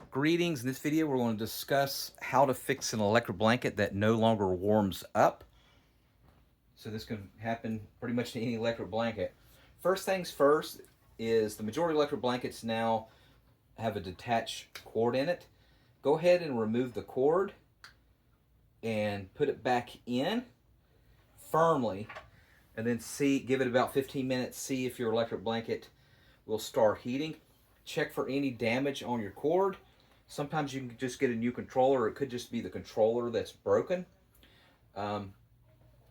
Greetings. In this video, we're going to discuss how to fix an electric blanket that no longer warms up. So this can happen pretty much to any electric blanket. First things first is the majority of electric blankets now have a detached cord in it. Go ahead and remove the cord and put it back in firmly, and then give it about 15 minutes, see if your electric blanket will start heating. Check for any damage on your cord. Sometimes you can just get a new controller, or it could just be the controller that's broken.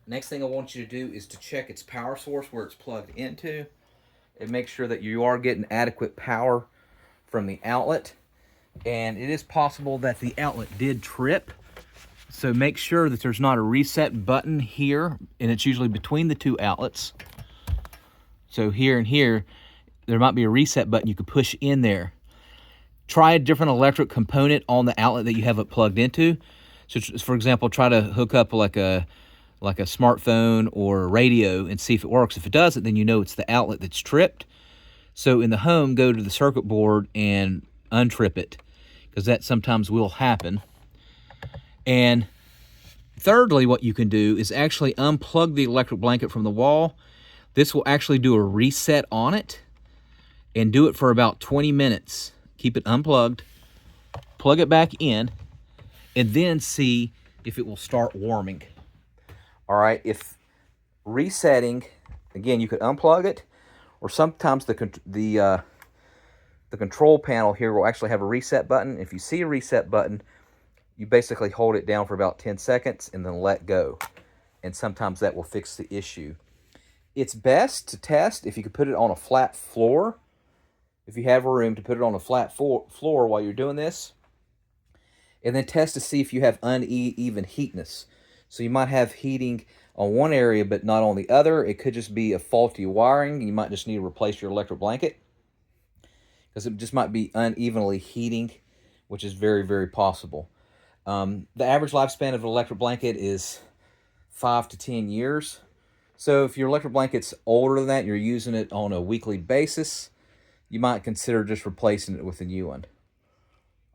Next thing I want you to do is to check its power source, where it's plugged into, and make sure that you are getting adequate power from the outlet. And it is possible that the outlet did trip, so make sure that there's not a reset button here, and it's usually between the two outlets. So here and here, there might be a reset button you could push in there. Try a different electric component on the outlet that you have it plugged into. So for example, try to hook up like a smartphone or a radio and see if it works. If it doesn't, then you know it's the outlet that's tripped. So in the home, go to the circuit board and untrip it, because that sometimes will happen. And thirdly, what you can do is actually unplug the electric blanket from the wall. This will actually do a reset on it, and do it for about 20 minutes. Keep it unplugged, plug it back in, and then see if it will start warming. All right, if resetting, again, you could unplug it, or sometimes the control panel here will actually have a reset button. If you see a reset button, you basically hold it down for about 10 seconds and then let go. And sometimes that will fix the issue. It's best to test if you could put it on a flat floor. If you have room to put it on a flat floor while you're doing this, and then test to see if you have uneven heatness. So you might have heating on one area but not on the other. It could just be a faulty wiring. You might just need to replace your electric blanket, because it just might be unevenly heating, which is very, very possible. The average lifespan of an electric blanket is 5 to 10 years. So if your electric blanket's older than that, you're using it on a weekly basis, you might consider just replacing it with a new one.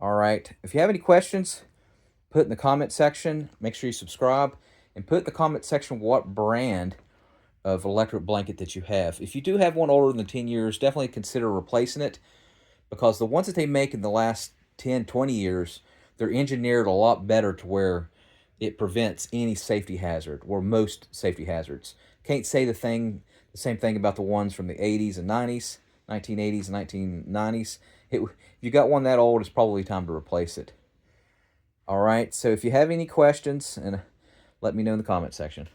All right, if you have any questions, put it in the comment section. Make sure you subscribe, and put in the comment section what brand of electric blanket that you have. If you do have one older than 10 years, definitely consider replacing it, because the ones that they make in the last 10, 20 years, they're engineered a lot better to where it prevents any safety hazard, or most safety hazards. Can't say the same thing about the ones from the 80s and 90s. 1980s and 1990s. If you got one that old, it's probably time to replace it. All right, so if you have any questions, and let me know in the comment section.